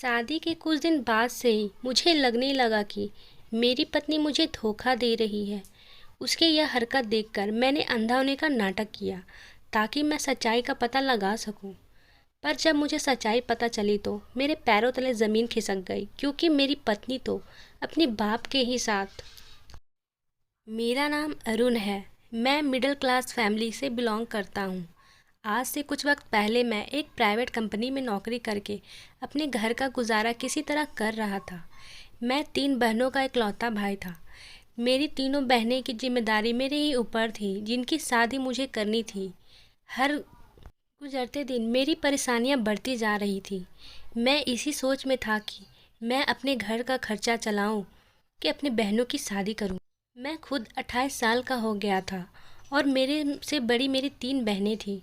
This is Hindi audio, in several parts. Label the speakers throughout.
Speaker 1: शादी के कुछ दिन बाद से ही मुझे लगने लगा कि मेरी पत्नी मुझे धोखा दे रही है। उसके यह हरकत देखकर मैंने अंधा होने का नाटक किया ताकि मैं सच्चाई का पता लगा सकूं। पर जब मुझे सच्चाई पता चली तो मेरे पैरों तले ज़मीन खिसक गई, क्योंकि मेरी पत्नी तो अपने बाप के ही साथ। मेरा नाम अरुण है। मैं मिडिल क्लास फैमिली से बिलोंग करता हूँ। आज से कुछ वक्त पहले मैं एक प्राइवेट कंपनी में नौकरी करके अपने घर का गुजारा किसी तरह कर रहा था। मैं 3 बहनों का इकलौता भाई था। मेरी तीनों बहनें की जिम्मेदारी मेरे ही ऊपर थी, जिनकी शादी मुझे करनी थी। हर गुजरते दिन मेरी परेशानियां बढ़ती जा रही थी। मैं इसी सोच में था कि मैं अपने घर का खर्चा चलाऊं कि अपनी बहनों की शादी करूं। मैं खुद 28 साल का हो गया था और मेरे से बड़ी मेरी 3 बहनें थीं।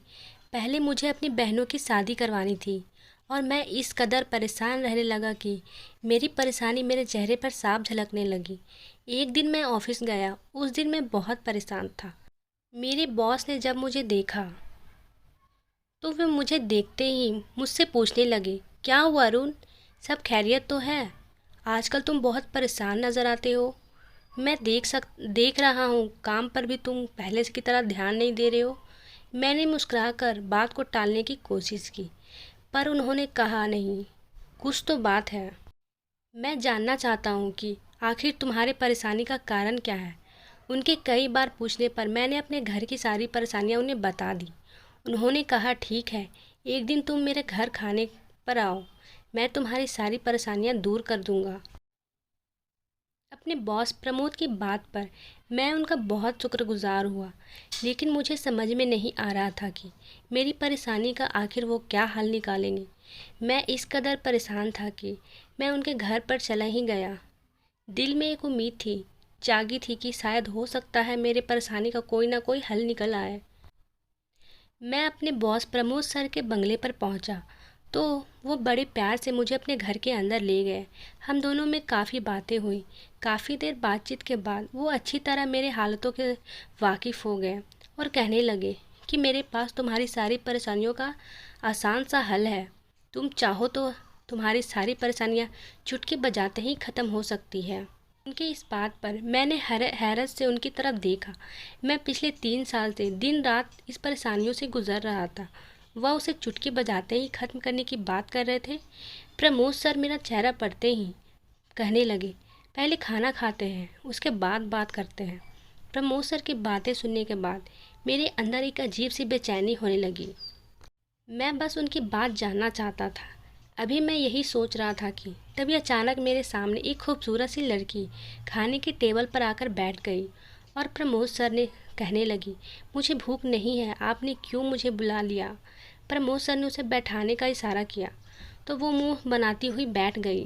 Speaker 1: पहले मुझे अपनी बहनों की शादी करवानी थी और मैं इस कदर परेशान रहने लगा कि मेरी परेशानी मेरे चेहरे पर साफ झलकने लगी। एक दिन मैं ऑफिस गया। उस दिन मैं बहुत परेशान था। मेरे बॉस ने जब मुझे देखा तो वे मुझे देखते ही मुझसे पूछने लगे, क्या हुआ अरुण, सब खैरियत तो है? आजकल तुम बहुत परेशान नज़र आते हो। मैं देख रहा हूँ काम पर भी तुम पहले की तरह ध्यान नहीं दे रहे हो। मैंने मुस्कुराकर बात को टालने की कोशिश की, पर उन्होंने कहा, नहीं, कुछ तो बात है। मैं जानना चाहता हूँ कि आखिर तुम्हारे परेशानी का कारण क्या है। उनके कई बार पूछने पर मैंने अपने घर की सारी परेशानियाँ उन्हें बता दी। उन्होंने कहा, ठीक है, एक दिन तुम मेरे घर खाने पर आओ, मैं तुम्हारी सारी परेशानियाँ दूर कर दूँगा। अपने बॉस प्रमोद की बात पर मैं उनका बहुत शुक्रगुजार हुआ, लेकिन मुझे समझ में नहीं आ रहा था कि मेरी परेशानी का आखिर वो क्या हल निकालेंगे। मैं इस कदर परेशान था कि मैं उनके घर पर चला ही गया। दिल में एक उम्मीद थी, जागी थी कि शायद हो सकता है मेरे परेशानी का कोई ना कोई हल निकल आए। मैं अपने बॉस प्रमोद सर के बंगले पर पहुंचा तो वो बड़े प्यार से मुझे अपने घर के अंदर ले गए। हम दोनों में काफ़ी बातें हुई। काफ़ी देर बातचीत के बाद वो अच्छी तरह मेरे हालतों के वाकिफ़ हो गए और कहने लगे कि मेरे पास तुम्हारी सारी परेशानियों का आसान सा हल है। तुम चाहो तो तुम्हारी सारी परेशानियाँ चुटकी बजाते ही ख़त्म हो सकती है। उनकी इस बात पर मैंने हैरत से उनकी तरफ देखा। मैं पिछले 3 साल से दिन रात इस परेशानियों से गुजर रहा था। वह उसे चुटकी बजाते ही ख़त्म करने की बात कर रहे थे। प्रमोद सर मेरा चेहरा पढ़ते ही कहने लगे, पहले खाना खाते हैं, उसके बाद बात करते हैं। प्रमोद सर की बातें सुनने के बाद मेरे अंदर एक अजीब सी बेचैनी होने लगी। मैं बस उनकी बात जानना चाहता था। अभी मैं यही सोच रहा था कि तभी अचानक मेरे सामने एक खूबसूरत सी लड़की खाने की टेबल पर आकर बैठ गई और प्रमोद सर ने कहने लगी, मुझे भूख नहीं है, आपने क्यों मुझे बुला लिया? प्रमोद सर ने उसे बैठाने का इशारा किया तो वो मुंह बनाती हुई बैठ गई,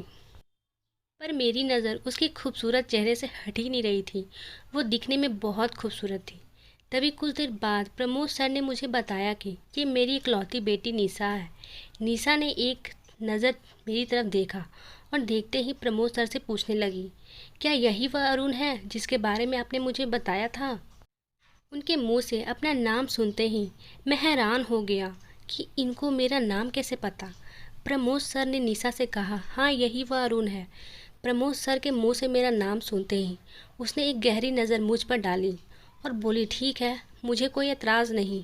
Speaker 1: पर मेरी नज़र उसके खूबसूरत चेहरे से हट ही नहीं रही थी। वो दिखने में बहुत खूबसूरत थी। तभी कुछ देर बाद प्रमोद सर ने मुझे बताया कि ये मेरी इकलौती बेटी निशा है। निशा ने एक नज़र मेरी तरफ देखा और देखते ही प्रमोद सर से पूछने लगी, क्या यही वह अरुण है जिसके बारे में आपने मुझे बताया था? उनके मुंह से अपना नाम सुनते ही मैं हैरान हो गया कि इनको मेरा नाम कैसे पता। प्रमोद सर ने निशा से कहा, हाँ, यही वह अरुण है। प्रमोद सर के मुंह से मेरा नाम सुनते ही उसने एक गहरी नज़र मुझ पर डाली और बोली, ठीक है, मुझे कोई एतराज़ नहीं।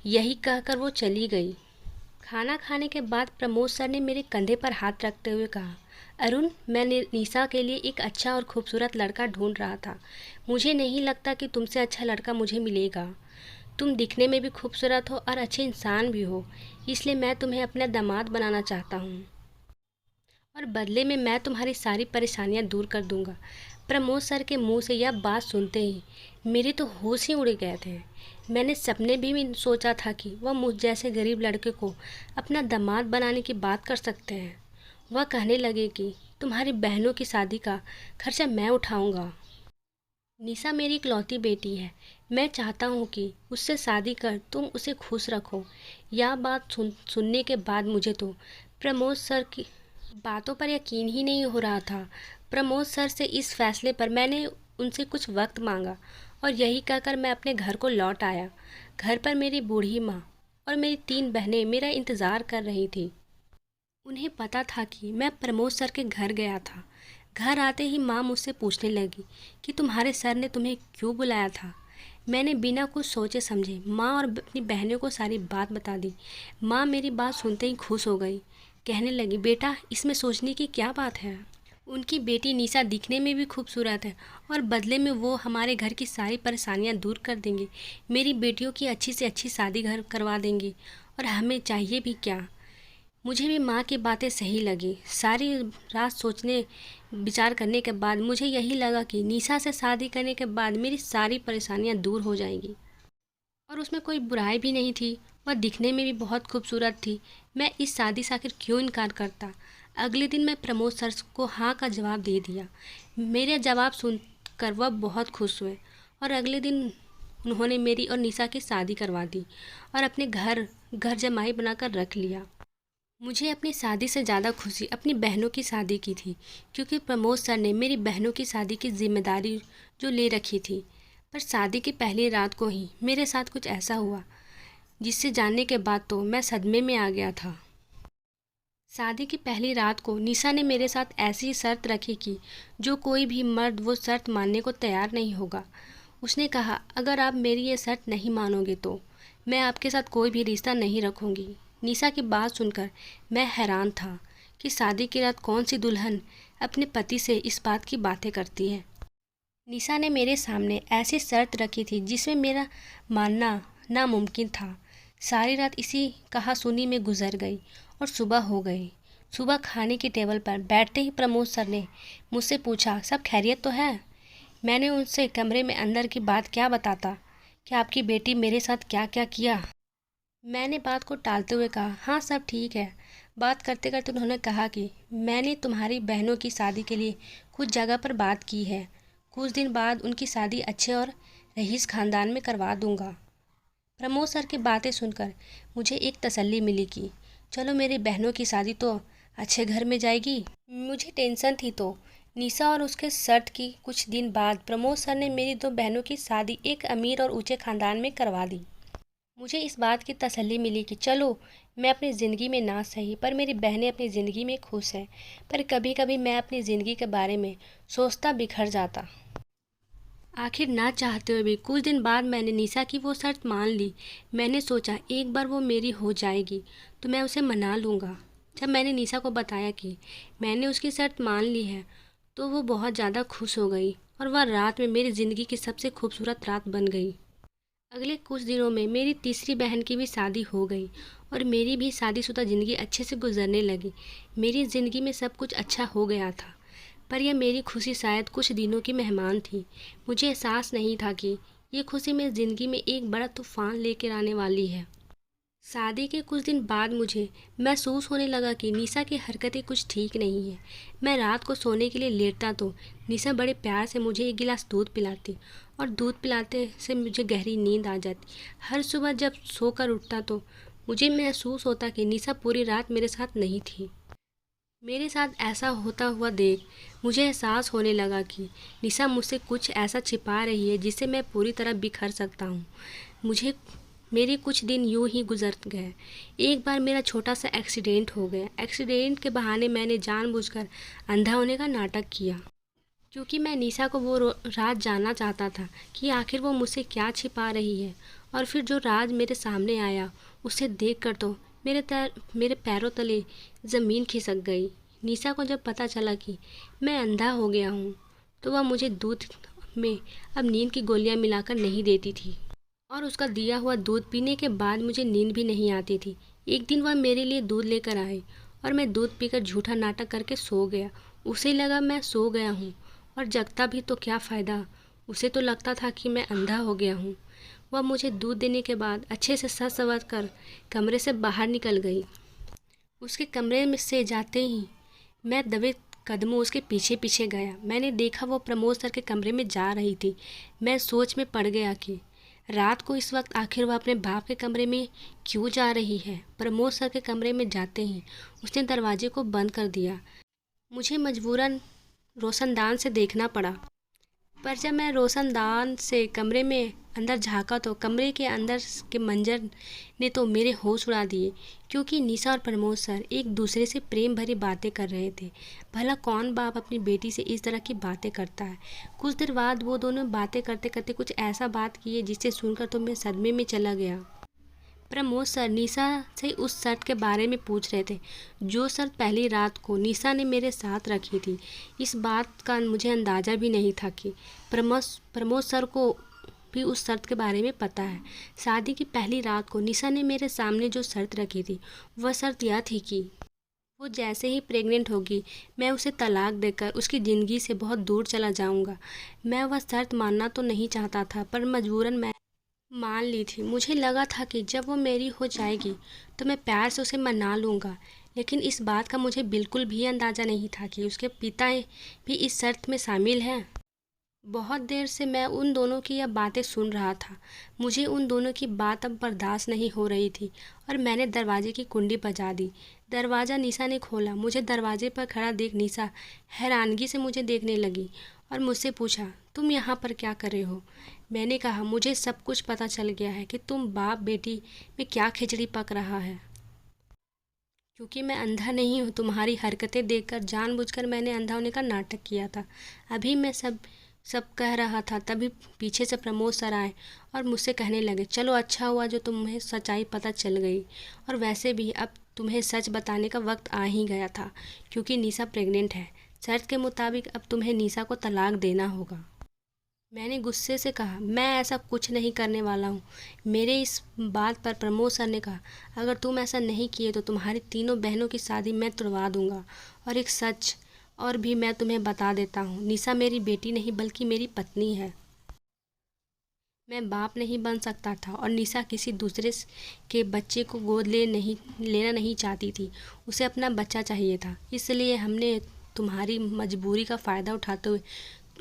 Speaker 1: यही कहकर वो चली गई। खाना खाने के बाद प्रमोद सर ने मेरे कंधे पर हाथ रखते हुए कहा, अरुण, मैं निशा के लिए एक अच्छा और खूबसूरत लड़का ढूंढ रहा था। मुझे नहीं लगता कि तुमसे अच्छा लड़का मुझे मिलेगा। तुम दिखने में भी खूबसूरत हो और अच्छे इंसान भी हो, इसलिए मैं तुम्हें अपना दामाद बनाना चाहता हूँ और बदले में मैं तुम्हारी सारी परेशानियाँ दूर कर दूँगा। प्रमोद सर के मुंह से यह बात सुनते ही मेरे तो होश ही उड़ गए थे। मैंने सपने भी सोचा था कि वह मुझ जैसे गरीब लड़के को अपना दामाद बनाने की बात कर सकते हैं। वह कहने लगे कि तुम्हारी बहनों की शादी का खर्चा मैं उठाऊंगा। निशा मेरी इकलौती बेटी है। मैं चाहता हूँ कि उससे शादी कर तुम उसे खुश रखो। यह बात सुनने के बाद मुझे तो प्रमोद सर की बातों पर यकीन ही नहीं हो रहा था। प्रमोद सर से इस फैसले पर मैंने उनसे कुछ वक्त मांगा और यही कहकर मैं अपने घर को लौट आया। घर पर मेरी बूढ़ी माँ और मेरी 3 बहनें मेरा इंतज़ार कर रही थी। उन्हें पता था कि मैं प्रमोद सर के घर गया था। घर आते ही माँ मुझसे पूछने लगी कि तुम्हारे सर ने तुम्हें क्यों बुलाया था। मैंने बिना कुछ सोचे समझे माँ और अपनी बहनों को सारी बात बता दी। माँ मेरी बात सुनते ही खुश हो गई। कहने लगी, बेटा इसमें सोचने की क्या बात है। उनकी बेटी निशा दिखने में भी खूबसूरत है और बदले में वो हमारे घर की सारी परेशानियां दूर कर देंगे। मेरी बेटियों की अच्छी से अच्छी शादी घर करवा देंगे और हमें चाहिए भी क्या। मुझे भी माँ की बातें सही लगी। सारी रात सोचने विचार करने के बाद मुझे यही लगा कि निशा से शादी करने के बाद मेरी सारी परेशानियां दूर हो जाएंगी। और उसमें कोई बुराई भी नहीं थी। वह दिखने में भी बहुत खूबसूरत थी। मैं इस शादी से आखिर क्यों इनकार करता। अगले दिन मैं प्रमोद सर को हाँ का जवाब दे दिया। मेरे जवाब सुनकर वह बहुत खुश हुए और अगले दिन उन्होंने मेरी और निशा की शादी करवा दी और अपने घर जमाई बनाकर रख लिया। मुझे अपनी शादी से ज़्यादा खुशी अपनी बहनों की शादी की थी, क्योंकि प्रमोद सर ने मेरी बहनों की शादी की जिम्मेदारी जो ले रखी थी। पर शादी की पहली रात को ही मेरे साथ कुछ ऐसा हुआ जिससे जानने के बाद तो मैं सदमे में आ गया था। शादी की पहली रात को निशा ने मेरे साथ ऐसी शर्त रखी कि जो कोई भी मर्द वो शर्त मानने को तैयार नहीं होगा। उसने कहा, अगर आप मेरी ये शर्त नहीं मानोगे तो मैं आपके साथ कोई भी रिश्ता नहीं रखूँगी। निशा की बात सुनकर मैं हैरान था कि शादी की रात कौन सी दुल्हन अपने पति से इस बात की बातें करती है। निशा ने मेरे सामने ऐसी शर्त रखी थी जिसमें मेरा मानना नामुमकिन था। सारी रात इसी कहा सुनी में गुजर गई और सुबह हो गई। सुबह खाने की टेबल पर बैठते ही प्रमोद सर ने मुझसे पूछा, सब खैरियत तो है। मैंने उनसे कमरे में अंदर की बात क्या बताता कि आपकी बेटी मेरे साथ क्या क्या किया। मैंने बात को टालते हुए कहा, हाँ सब ठीक है। बात करते करते उन्होंने कहा कि मैंने तुम्हारी बहनों की शादी के लिए कुछ जगह पर बात की है। कुछ दिन बाद उनकी शादी अच्छे और रईस खानदान में करवा दूंगा। प्रमोद सर की बातें सुनकर मुझे एक तसल्ली मिली कि चलो मेरी बहनों की शादी तो अच्छे घर में जाएगी। मुझे टेंशन थी तो निशा और उसके शर्त की कुछ दिन बाद प्रमोद सर ने मेरी दो बहनों की शादी एक अमीर और ऊंचे खानदान में करवा दी। मुझे इस बात की तसल्ली मिली कि चलो मैं अपनी ज़िंदगी में ना सही पर मेरी बहनें अपनी ज़िंदगी में खुश हैं। पर कभी कभी मैं अपनी ज़िंदगी के बारे में सोचता बिखर जाता। आखिर ना चाहते हुए भी कुछ दिन बाद मैंने निशा की वो शर्त मान ली। मैंने सोचा एक बार वो मेरी हो जाएगी तो मैं उसे मना लूँगा। जब मैंने निशा को बताया कि मैंने उसकी शर्त मान ली है तो वो बहुत ज़्यादा खुश हो गई और वह रात में मेरी ज़िंदगी की सबसे खूबसूरत रात बन गई। अगले कुछ दिनों में मेरी तीसरी बहन की भी शादी हो गई और मेरी भी शादीशुदा ज़िंदगी अच्छे से गुजरने लगी। मेरी ज़िंदगी में सब कुछ अच्छा हो गया था, पर यह मेरी खुशी शायद कुछ दिनों की मेहमान थी। मुझे एहसास नहीं था कि ये खुशी मेरी ज़िंदगी में एक बड़ा तूफान लेकर आने वाली है। शादी के कुछ दिन बाद मुझे महसूस होने लगा कि निशा की हरकतें कुछ ठीक नहीं है। मैं रात को सोने के लिए लेटता तो निशा बड़े प्यार से मुझे एक गिलास दूध पिलाती और दूध पिलाते से मुझे गहरी नींद आ जाती। हर सुबह जब सोकर उठता तो मुझे महसूस होता कि निशा पूरी रात मेरे साथ नहीं थी। मेरे साथ ऐसा होता हुआ देख मुझे एहसास होने लगा कि निशा मुझसे कुछ ऐसा छिपा रही है जिससे मैं पूरी तरह बिखर सकता हूँ। मुझे मेरे कुछ दिन यूं ही गुजर गए। एक बार मेरा छोटा सा एक्सीडेंट हो गया। एक्सीडेंट के बहाने मैंने जानबूझकर अंधा होने का नाटक किया, क्योंकि मैं निशा को वो राज जानना चाहता था कि आखिर वो मुझसे क्या छिपा रही है। और फिर जो राज मेरे सामने आया उसे देखकर तो मेरे पैरों तले ज़मीन खिसक गई। निशा को जब पता चला कि मैं अंधा हो गया हूँ तो वह मुझे दूध में अब नींद की गोलियाँ मिलाकर नहीं देती थी और उसका दिया हुआ दूध पीने के बाद मुझे नींद भी नहीं आती थी। एक दिन वह मेरे लिए दूध लेकर आई और मैं दूध पीकर झूठा नाटक करके सो गया। उसे लगा मैं सो गया हूँ और जगता भी तो क्या फ़ायदा। उसे तो लगता था कि मैं अंधा हो गया हूँ। वह मुझे दूध देने के बाद अच्छे से सज संवर कर कमरे से बाहर निकल गई। उसके कमरे में से जाते ही मैं दबे कदमों उसके पीछे पीछे गया। मैंने देखा वो प्रमोद सर के कमरे में जा रही थी। मैं सोच में पड़ गया कि रात को इस वक्त आखिर वह अपने बाप के कमरे में क्यों जा रही है। प्रमोद सर के कमरे में जाते ही उसने दरवाजे को बंद कर दिया। मुझे मजबूरन रोशनदान से देखना पड़ा। पर जब मैं रोशनदान से कमरे में अंदर झाँका तो कमरे के अंदर के मंजर ने तो मेरे होश उड़ा दिए, क्योंकि निशा और प्रमोद सर एक दूसरे से प्रेम भरी बातें कर रहे थे। भला कौन बाप अपनी बेटी से इस तरह की बातें करता है। कुछ देर बाद वो दोनों बातें करते करते कुछ ऐसा बात किए जिसे सुनकर तो मैं सदमे में चला गया। प्रमोद सर निशा से उस शर्त के बारे में पूछ रहे थे, जो शर्त पहली रात को निशा ने मेरे साथ रखी थी। इस बात का मुझे अंदाज़ा भी नहीं था कि प्रमोद सर को भी उस शर्त के बारे में पता है। शादी की पहली रात को निशा ने मेरे सामने जो शर्त रखी थी, वह शर्त यह थी कि वो जैसे ही प्रेग्नेंट होगी मैं उसे तलाक देकर उसकी ज़िंदगी से बहुत दूर चला जाऊंगा। मैं वह शर्त मानना तो नहीं चाहता था, पर मजबूरन मैं मान ली थी। मुझे लगा था कि जब वो मेरी हो जाएगी तो मैं प्यार से उसे मना लूँगा, लेकिन इस बात का मुझे बिल्कुल भी अंदाज़ा नहीं था कि उसके पिता भी इस शर्त में शामिल हैं। बहुत देर से मैं उन दोनों की यह बातें सुन रहा था। मुझे उन दोनों की बात अब बर्दाश्त नहीं हो रही थी और मैंने दरवाजे की कुंडी बजा दी। दरवाज़ा निशा ने खोला। मुझे दरवाजे पर खड़ा देख निशा हैरानगी से मुझे देखने लगी और मुझसे पूछा, तुम यहाँ पर क्या कर रहे हो? मैंने कहा, मुझे सब कुछ पता चल गया है कि तुम बाप बेटी में क्या खिचड़ी पक रहा है। क्योंकि मैं अंधा नहीं हूँ, तुम्हारी हरकतें देखकर जानबूझकर मैंने अंधा होने का नाटक किया था। अभी मैं सब सब कह रहा था, तभी पीछे से प्रमोद सर आए और मुझसे कहने लगे, चलो अच्छा हुआ जो तुम्हें सच्चाई पता चल गई, और वैसे भी अब तुम्हें सच बताने का वक्त आ ही गया था, क्योंकि निशा प्रेग्नेंट है। शर्त के मुताबिक अब तुम्हें निशा को तलाक देना होगा। मैंने गुस्से से कहा, मैं ऐसा कुछ नहीं करने वाला हूँ। मेरे इस बात पर प्रमोद सर ने कहा, अगर तुम ऐसा नहीं किए तो तुम्हारी तीनों बहनों की शादी मैं तुड़वा दूंगा। और एक सच और भी मैं तुम्हें बता देता हूँ, निशा मेरी बेटी नहीं बल्कि मेरी पत्नी है। मैं बाप नहीं बन सकता था और निशा किसी दूसरे के बच्चे को गोद लेना नहीं चाहती थी। उसे अपना बच्चा चाहिए था। इसलिए हमने तुम्हारी मजबूरी का फ़ायदा उठाते हुए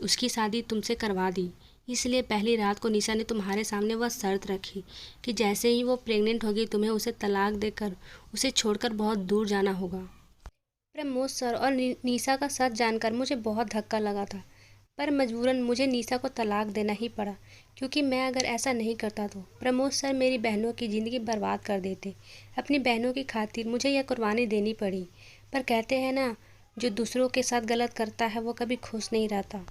Speaker 1: उसकी शादी तुमसे करवा दी। इसलिए पहली रात को निशा ने तुम्हारे सामने वह शर्त रखी कि जैसे ही वो प्रेग्नेंट होगी तुम्हें उसे तलाक देकर उसे छोड़कर बहुत दूर जाना होगा। प्रमोद सर और निशा का सच जानकर मुझे बहुत धक्का लगा था, पर मजबूरन मुझे निशा को तलाक देना ही पड़ा, क्योंकि मैं अगर ऐसा नहीं करता तो प्रमोद सर मेरी बहनों की ज़िंदगी बर्बाद कर देते। अपनी बहनों की खातिर मुझे यह कुर्बानी देनी पड़ी। पर कहते हैं ना, जो दूसरों के साथ गलत करता है वो कभी खुश नहीं रहता।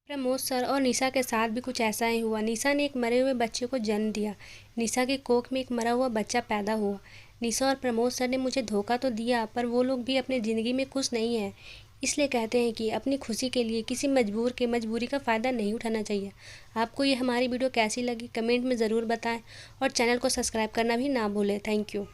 Speaker 1: प्रमोद सर और निशा के साथ भी कुछ ऐसा ही हुआ। निशा ने एक मरे हुए बच्चे को जन्म दिया। निशा की कोख में एक मरा हुआ बच्चा पैदा हुआ। निशा और प्रमोद सर ने मुझे धोखा तो दिया, पर वो लोग भी अपनी ज़िंदगी में खुश नहीं हैं। इसलिए कहते हैं कि अपनी खुशी के लिए किसी मजबूर के मजबूरी का फ़ायदा नहीं उठाना चाहिए। आपको ये हमारी वीडियो कैसी लगी कमेंट में ज़रूर बताएं और चैनल को सब्सक्राइब करना भी ना भूलें। Thank you.